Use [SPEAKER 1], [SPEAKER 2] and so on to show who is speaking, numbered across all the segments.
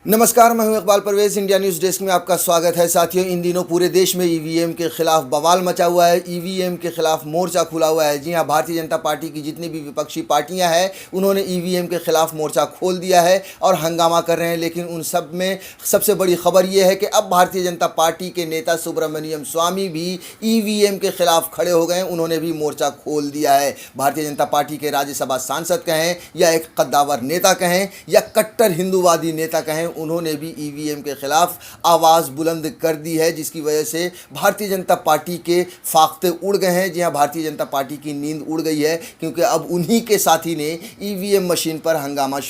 [SPEAKER 1] नमस्कार, मैं हूं Iqbal Parvez. India news desk में आपका स्वागत है। साथियों, इन दिनों पूरे देश में ईवीएम के खिलाफ बवाल मचा हुआ है। ईवीएम के खिलाफ मोर्चा खुला हुआ है। जी हां, भारतीय जनता पार्टी की जितनी भी विपक्षी पार्टियां हैं उन्होंने ईवीएम के खिलाफ मोर्चा खोल दिया है और हंगामा कर रहे हैं। लेकिन उन सब में सबसे बड़ी खबर यह है कि अब भारतीय जनता पार्टी के नेता सुब्रमण्यम स्वामी भी ईवीएम के खिलाफ खड़े हो गए हैं। उन्होंने भी मोर्चा खोल दिया है। भारतीय जनता पार्टी के राज्यसभा सांसद कहें या एक कद्दावर नेता कहें या कट्टर हिंदूवादी नेता कहें, उन्होंने भी ईवीएम के खिलाफ आवाज़ बुलंद कर दी है, जिसकी वजह से भारतीय जनता पार्टी के फाख्ते उड़ गए हैं। जी हाँ, भारतीय जनता पार्टी की नींद उड़ गई है, क्योंकि अब उन्हीं के साथी ने ईवीएम मशीन पर हंगामा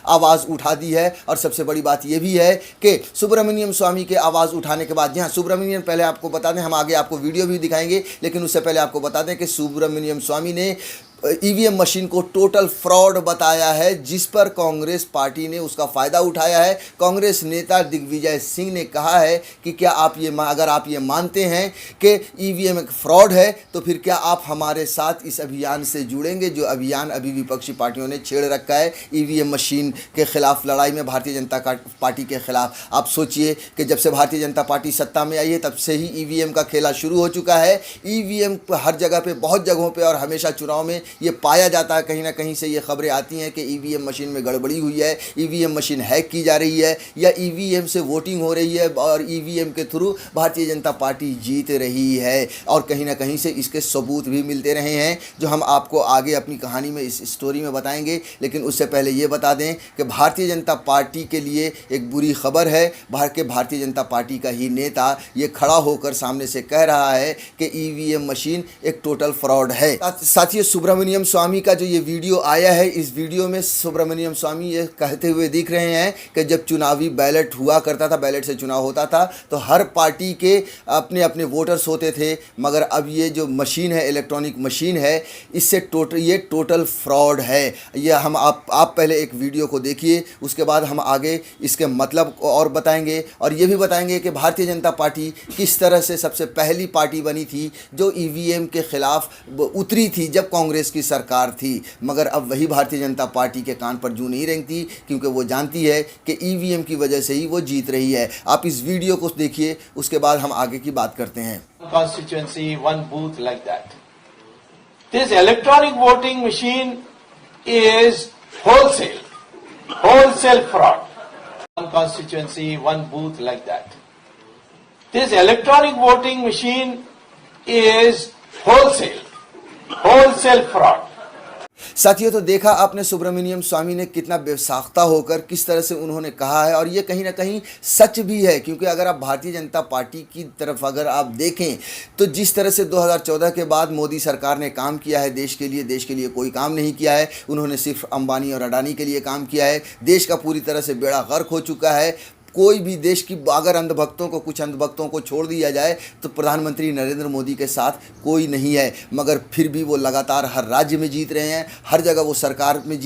[SPEAKER 1] आवाज़ उठा दी है। और सबसे बड़ी बात यह भी है कि सुब्रमण्यम स्वामी के आवाज़ उठाने के बाद, जी हाँ, सुब्रमण्यम, पहले आपको बता दें, हम आगे आपको वीडियो भी दिखाएंगे, लेकिन उससे पहले आपको बता दें कि सुब्रमण्यम स्वामी ने ईवीएम मशीन को टोटल फ्रॉड बताया है, जिस पर कांग्रेस पार्टी ने उसका फ़ायदा उठाया है। कांग्रेस नेता दिग्विजय सिंह ने कहा है कि क्या आप अगर आप ये मानते हैं कि ईवीएम एक फ्रॉड है, तो फिर क्या आप हमारे साथ इस अभियान से जुड़ेंगे, जो अभियान अभी विपक्षी पार्टियों ने छेड़ रखा है ईवीएम मशीन के खिलाफ लड़ाई में, भारतीय जनता पार्टी के खिलाफ। आप सोचिए कि जब से भारतीय जनता पार्टी सत्ता में आई है तब से ही ईवीएम का खेला शुरू हो चुका है। ईवीएम हर जगह पे, बहुत जगहों पे, और हमेशा चुनाव में ये पाया जाता है। कहीं ना कहीं से ये खबरें आती हैं कि ईवीएम मशीन में गड़बड़ी हुई है, ईवीएम मशीन हैक की जा रही है, या ईवीएम से वोटिंग हो रही है और ईवीएम के थ्रू भारतीय जनता पार्टी जीत रही है। और कहीं ना कहीं से इसके सबूत भी मिलते रहे हैं, जो हम आपको आगे अपनी कहानी में, इस स्टोरी में बताएंगे। लेकिन उससे पहले ये बता दें कि भारतीय जनता पार्टी के लिए एक बुरी खबर है। भारतीय जनता पार्टी का ही नेता ये खड़ा होकर सामने से कह रहा है कि ईवीएम मशीन एक टोटल फ्रॉड है। साथियों, सुब्रमण्यम स्वामी का जो ये वीडियो आया है, इस वीडियो में सुब्रमण्यम स्वामी ये कहते हुए दिख रहे हैं कि जब चुनावी बैलेट हुआ करता था, बैलेट से चुनाव होता था, तो हर पार्टी के अपने अपने वोटर्स होते थे, मगर अब ये जो मशीन है, इलेक्ट्रॉनिक मशीन है, इससे ये टोटल फ्रॉड है। ये हम आप पहले एक वीडियो को देखिए, उसके बाद हम आगे इसके मतलब को और बताएंगे, और ये भी बताएंगे कि भारतीय जनता पार्टी किस तरह से सबसे पहली पार्टी बनी थी जो ईवीएम के खिलाफ उतरी थी जब कांग्रेस की सरकार थी। मगर अब वही भारतीय जनता पार्टी के कान पर जूं नहीं रेंगती, क्योंकि वो जानती है कि ईवीएम की वजह से ही वो जीत रही है। आप इस वीडियो को देखिए, उसके बाद हम आगे की बात करते हैं।
[SPEAKER 2] Constituency, one booth like that. This electronic voting machine is wholesale fraud. One constituency, one booth like that. This electronic voting machine is wholesale fraud.
[SPEAKER 1] साथियों, तो देखा आपने सुब्रमण्यम स्वामी ने कितना बेसाख्ता होकर किस तरह से उन्होंने कहा है, और ये कहीं ना कहीं सच भी है। क्योंकि अगर आप भारतीय जनता पार्टी की तरफ अगर आप देखें, तो जिस तरह से 2014 के बाद मोदी सरकार ने काम किया है देश के लिए कोई काम नहीं किया है। उन्होंने सिर्फ अंबानी और अडानी के लिए काम किया है। देश का पूरी तरह से बेड़ा गर्क हो चुका है। कोई भी देश की, अगर कुछ अंधभक्तों को छोड़ दिया जाए, तो प्रधानमंत्री नरेंद्र मोदी के साथ कोई नहीं है। मगर फिर भी वो लगातार हर राज्य में जीत रहे हैं, हर जगह वो सरकार में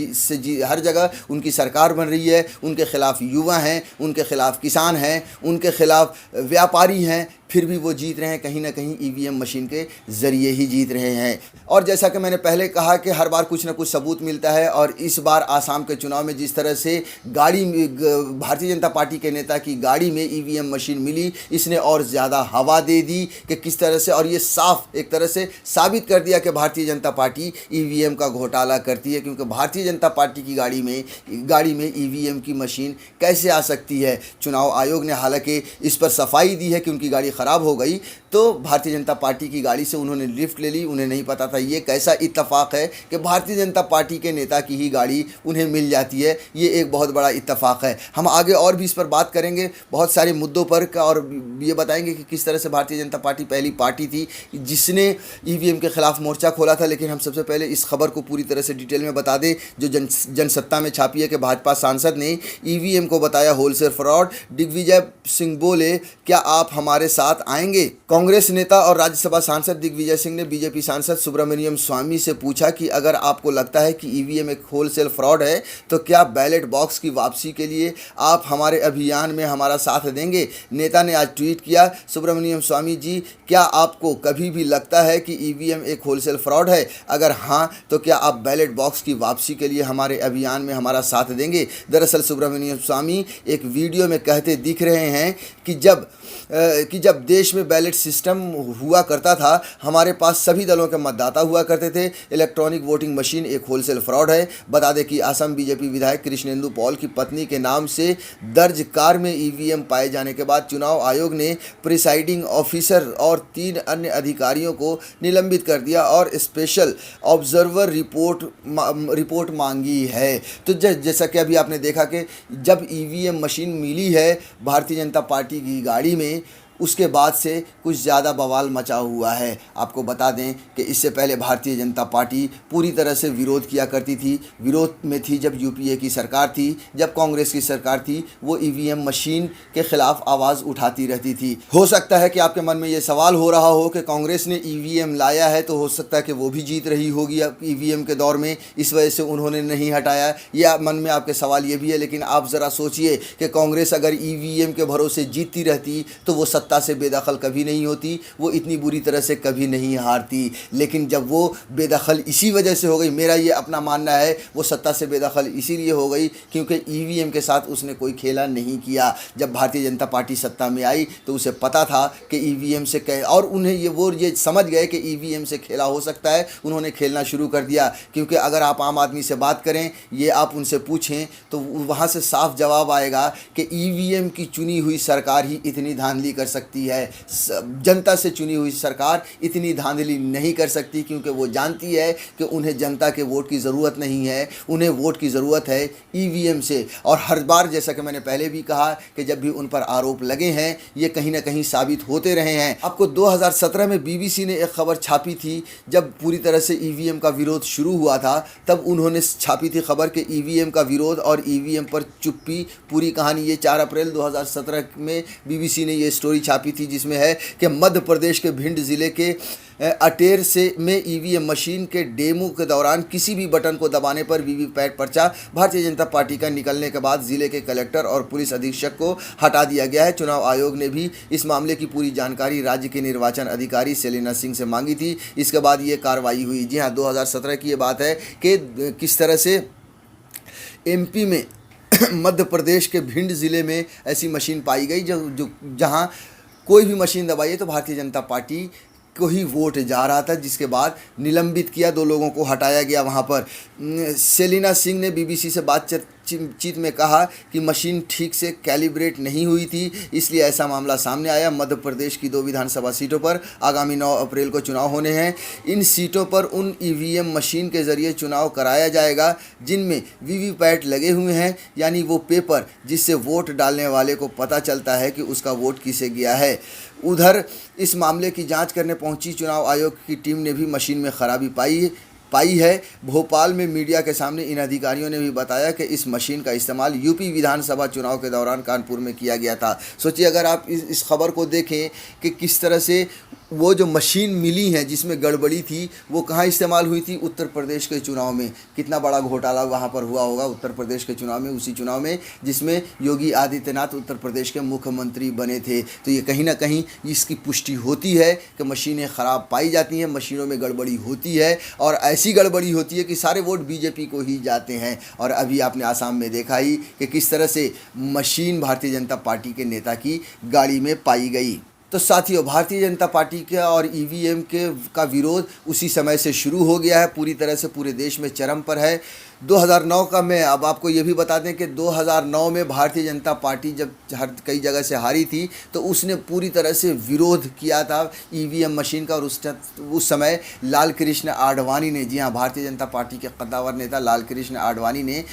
[SPEAKER 1] हर जगह उनकी सरकार बन रही है। उनके खिलाफ युवा हैं, उनके खिलाफ किसान हैं, उनके खिलाफ व्यापारी हैं, फिर भी वो जीत रहे हैं। कहीं ना कहीं ईवीएम मशीन के ज़रिए ही जीत रहे हैं। और जैसा कि मैंने पहले कहा कि हर बार कुछ ना कुछ सबूत मिलता है, और इस बार आसाम के चुनाव में जिस तरह से भारतीय जनता पार्टी के नेता की गाड़ी में ईवीएम मशीन मिली, इसने और ज़्यादा हवा दे दी कि किस तरह से, और ये साफ एक तरह से साबित कर दिया कि भारतीय जनता पार्टी ईवीएम का घोटाला करती है। क्योंकि भारतीय जनता पार्टी की गाड़ी में ईवीएम की मशीन कैसे आ सकती है? चुनाव आयोग ने हालांकि इस पर सफाई दी है कि उनकी गाड़ी ख़राब हो गई, तो भारतीय जनता पार्टी की गाड़ी से उन्होंने लिफ्ट ले ली। उन्हें नहीं पता था। ये कैसा इत्तेफाक है कि भारतीय जनता पार्टी के नेता की ही गाड़ी उन्हें मिल जाती है। ये एक बहुत बड़ा इत्तेफाक है। हम आगे और भी इस पर बात करेंगे, बहुत सारे मुद्दों पर, और ये बताएंगे कि किस तरह से भारतीय जनता पार्टी पहली पार्टी थी जिसने ईवीएम के खिलाफ मोर्चा खोला था। लेकिन हम सबसे पहले इस खबर को पूरी तरह से डिटेल में बता दें, जो जनसत्ता में छापी है कि भाजपा सांसद ने ईवीएम को बताया होलसेल फ्रॉड। दिग्विजय सिंह बोले, क्या आप हमारे साथ साथ आएंगे। कांग्रेस नेता और राज्यसभा सांसद दिग्विजय सिंह ने बीजेपी सांसद सुब्रमण्यम स्वामी से पूछा कि अगर आपको लगता है कि ईवीएम एक होलसेल फ्रॉड है तो क्या बैलेट बॉक्स की वापसी के लिए आप हमारे अभियान में हमारा साथ देंगे। नेता ने आज ट्वीट किया, सुब्रमण्यम स्वामी जी, क्या आपको कभी भी लगता है कि ईवीएम एक होलसेल फ्रॉड है? अगर हाँ तो क्या आप बैलेट बॉक्स की वापसी के लिए हमारे अभियान में हमारा साथ देंगे। दरअसल सुब्रमण्यम स्वामी एक वीडियो में कहते दिख रहे हैं कि जब देश में बैलेट सिस्टम हुआ करता था, हमारे पास सभी दलों के मतदाता हुआ करते थे। इलेक्ट्रॉनिक वोटिंग मशीन एक होलसेल फ्रॉड है। बता दें कि असम बीजेपी विधायक कृष्णेंदु पॉल की पत्नी के नाम से दर्ज कार में ईवीएम पाए जाने के बाद चुनाव आयोग ने प्रिसाइडिंग ऑफिसर और 3 अन्य अधिकारियों को निलंबित कर दिया और स्पेशल ऑब्जर्वर रिपोर्ट मांगी है। तो जैसा कि अभी आपने देखा कि जब ईवीएम मशीन मिली है भारतीय जनता पार्टी की गाड़ी में, उसके बाद से कुछ ज़्यादा बवाल मचा हुआ है। आपको बता दें कि इससे पहले भारतीय जनता पार्टी पूरी तरह से विरोध किया करती थी। विरोध में थी जब यूपीए की सरकार थी, जब कांग्रेस की सरकार थी, वो ईवीएम मशीन के खिलाफ आवाज़ उठाती रहती थी। हो सकता है कि आपके मन में ये सवाल हो रहा हो कि कांग्रेस ने ईवीएम लाया है तो हो सकता है कि वो भी जीत रही होगी अब ईवीएम के दौर में, इस वजह से उन्होंने नहीं हटाया। या मन में आपके सवाल ये भी है, लेकिन आप ज़रा सोचिए कि कांग्रेस अगर ईवीएम के भरोसे जीतती रहती तो वो सत्ता से बेदखल कभी नहीं होती, वो इतनी बुरी तरह से कभी नहीं हारती। लेकिन जब वो बेदखल इसी वजह से हो गई, मेरा ये अपना मानना है, वो सत्ता से बेदखल इसीलिए हो गई क्योंकि ईवीएम के साथ उसने कोई खेला नहीं किया। जब भारतीय जनता पार्टी सत्ता में आई तो उसे पता था कि ईवीएम से और उन्हें ये समझ गए कि ईवीएम से खेला हो सकता है। उन्होंने खेलना शुरू कर दिया, क्योंकि अगर आप आम आदमी से बात करें, ये आप उनसे पूछें तो वहाँ से साफ जवाब आएगा कि ईवीएम की चुनी हुई सरकार ही इतनी धांधली कर सकती है। जनता से चुनी हुई सरकार इतनी धांधली नहीं कर सकती, क्योंकि वो जानती है कि उन्हें जनता के वोट की ज़रूरत नहीं है, उन्हें वोट की ज़रूरत है ईवीएम से। और हर बार, जैसा कि मैंने पहले भी कहा, कि जब भी उन पर आरोप लगे हैं ये कहीं ना कहीं साबित होते रहे हैं। आपको 2017 में बीबीसी ने एक खबर छापी थी, जब पूरी तरह से ईवीएम का विरोध शुरू हुआ था, तब उन्होंने छापी थी खबर कि ईवीएम का विरोध और ईवीएम पर चुप्पी, पूरी कहानी। ये 4 अप्रैल 2017 में बीबीसी ने ये स्टोरी छापी थी, जिसमें है कि मध्य प्रदेश के भिंड जिले के अटेर में ईवीएम मशीन के डेमो के दौरान किसी भी बटन को दबाने पर वीवीपैट पर्चा भारतीय जनता पार्टी का निकलने के बाद जिले के कलेक्टर और पुलिस अधीक्षक को हटा दिया गया है। चुनाव आयोग ने भी इस मामले की पूरी जानकारी राज्य के निर्वाचन अधिकारी सेलिना सिंह से मांगी थी। इसके बाद ये कार्रवाई हुई। जी हाँ, 2017 की ये बात है कि किस तरह से एमपी में मध्य प्रदेश के भिंड ज़िले में ऐसी मशीन पाई गई जहाँ कोई भी मशीन दबाइए तो भारतीय जनता पार्टी को ही वोट जा रहा था, जिसके बाद निलंबित किया, 2 लोगों को हटाया गया वहाँ पर। सेलिना सिंह ने बीबीसी से बातचीत में कहा कि मशीन ठीक से कैलिब्रेट नहीं हुई थी, इसलिए ऐसा मामला सामने आया। मध्य प्रदेश की 2 विधानसभा सीटों पर आगामी 9 अप्रैल को चुनाव होने हैं। इन सीटों पर उन ईवीएम मशीन के ज़रिए चुनाव कराया जाएगा जिनमें वीवीपैट लगे हुए हैं, यानी वो पेपर जिससे वोट डालने वाले को पता चलता है कि उसका वोट किसे गया है। उधर इस मामले की जांच करने पहुंची चुनाव आयोग की टीम ने भी मशीन में खराबी पाई है। भोपाल में मीडिया के सामने इन अधिकारियों ने भी बताया कि इस मशीन का इस्तेमाल यूपी विधानसभा चुनाव के दौरान कानपुर में किया गया था। सोचिए, अगर आप इस खबर को देखें कि किस तरह से वो जो मशीन मिली है जिसमें गड़बड़ी थी, वो कहाँ इस्तेमाल हुई थी? उत्तर प्रदेश के चुनाव में। कितना बड़ा घोटाला वहाँ पर हुआ होगा उत्तर प्रदेश के चुनाव में, उसी चुनाव में जिसमें योगी आदित्यनाथ उत्तर प्रदेश के मुख्यमंत्री बने थे। तो ये कहीं ना कहीं इसकी पुष्टि होती है कि मशीनें ख़राब पाई जाती हैं, मशीनों में गड़बड़ी होती है, और ऐसी गड़बड़ी होती है कि सारे वोट बीजेपी को ही जाते हैं। और अभी आपने आसाम में देखा ही कि किस तरह से मशीन भारतीय जनता पार्टी के नेता की गाड़ी में पाई गई। तो साथियों, भारतीय जनता पार्टी के और ईवीएम का विरोध उसी समय से शुरू हो गया है, पूरी तरह से पूरे देश में चरम पर है। 2009 का मैं अब आपको ये भी बता दें कि 2009 में भारतीय जनता पार्टी जब कई जगह से हारी थी तो उसने पूरी तरह से विरोध किया था ईवीएम मशीन का। और उस समय लाल कृष्ण आडवाणी ने, जी हाँ, भारतीय जनता पार्टी के कद्दावर नेता लाल कृष्ण आडवाणी ने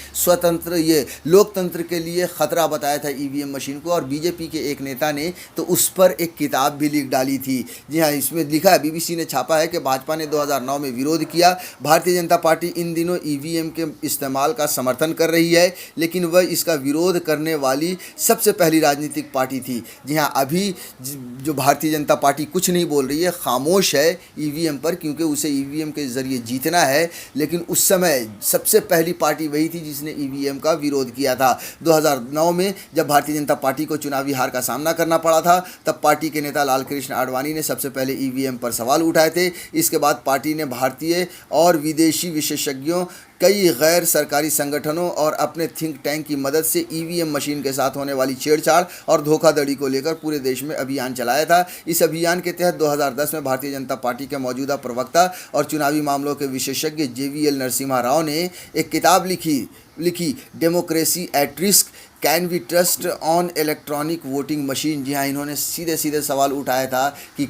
[SPEAKER 1] लोकतंत्र के लिए ख़तरा बताया था ईवीएम मशीन को। और बीजेपी के एक नेता ने तो उस पर एक किताब भी लिख डाली थी। जी हाँ, इसमें लिखा है, बीबीसी ने छापा है कि भाजपा ने 2009 में विरोध किया। भारतीय जनता पार्टी इन दिनों ईवीएम के इस्तेमाल का समर्थन कर रही है, लेकिन वह इसका विरोध करने वाली सबसे पहली राजनीतिक पार्टी थी। जी हाँ, अभी जो भारतीय जनता पार्टी कुछ नहीं बोल रही है, खामोश है ईवीएम पर, क्योंकि उसे ईवीएम के ज़रिए जीतना है। लेकिन उस समय सबसे पहली पार्टी वही थी जिसने ईवीएम का विरोध किया था। 2009 में जब भारतीय जनता पार्टी को चुनावी हार का सामना करना पड़ा था, तब पार्टी के नेता लालकृष्ण आडवाणी ने सबसे पहले ईवीएम पर सवाल उठाए थे। इसके बाद पार्टी ने भारतीय और विदेशी विशेषज्ञों, कई गैर सरकारी संगठनों और अपने थिंक टैंक की मदद से ईवीएम मशीन के साथ होने वाली छेड़छाड़ और धोखाधड़ी को लेकर पूरे देश में अभियान चलाया था। इस अभियान के तहत 2010 में भारतीय जनता पार्टी के मौजूदा प्रवक्ता और चुनावी मामलों के विशेषज्ञ JVL नरसिम्हा राव ने एक किताब लिखी democracy at risk, can we trust on electronic voting machine. जी हाँ, इन्होंने सीधे सीधे सवाल उठाया था कि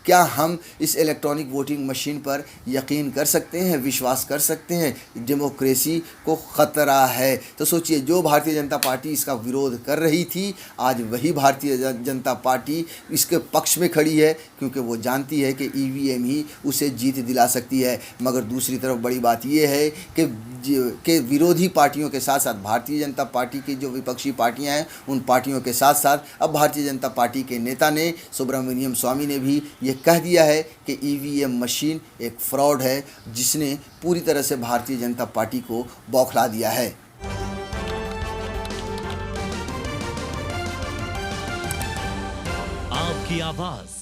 [SPEAKER 1] क्या हम इस इलेक्ट्रॉनिक वोटिंग मशीन पर यकीन कर सकते हैं, विश्वास कर सकते हैं। डेमोक्रेसी को ख़तरा है। तो सोचिए, जो भारतीय जनता पार्टी इसका विरोध कर रही थी, आज वही भारतीय जनता पार्टी इसके पक्ष में खड़ी है, क्योंकि वो जानती है कि ईवीएम ही उसे जीत दिला सकती है। मगर दूसरी तरफ बड़ी बात यह है कि विरोधी पार्टियों के साथ साथ भारतीय जनता पार्टी की जो विपक्षी पार्टियां हैं, उन पार्टियों के साथ साथ अब भारतीय जनता पार्टी के नेता ने, सुब्रमण्यम स्वामी ने भी ये कह दिया है कि ईवीएम मशीन एक फ्रॉड है, जिसने पूरी तरह से भारतीय जनता पार्टी को बौखला दिया है।
[SPEAKER 3] आपकी आवाज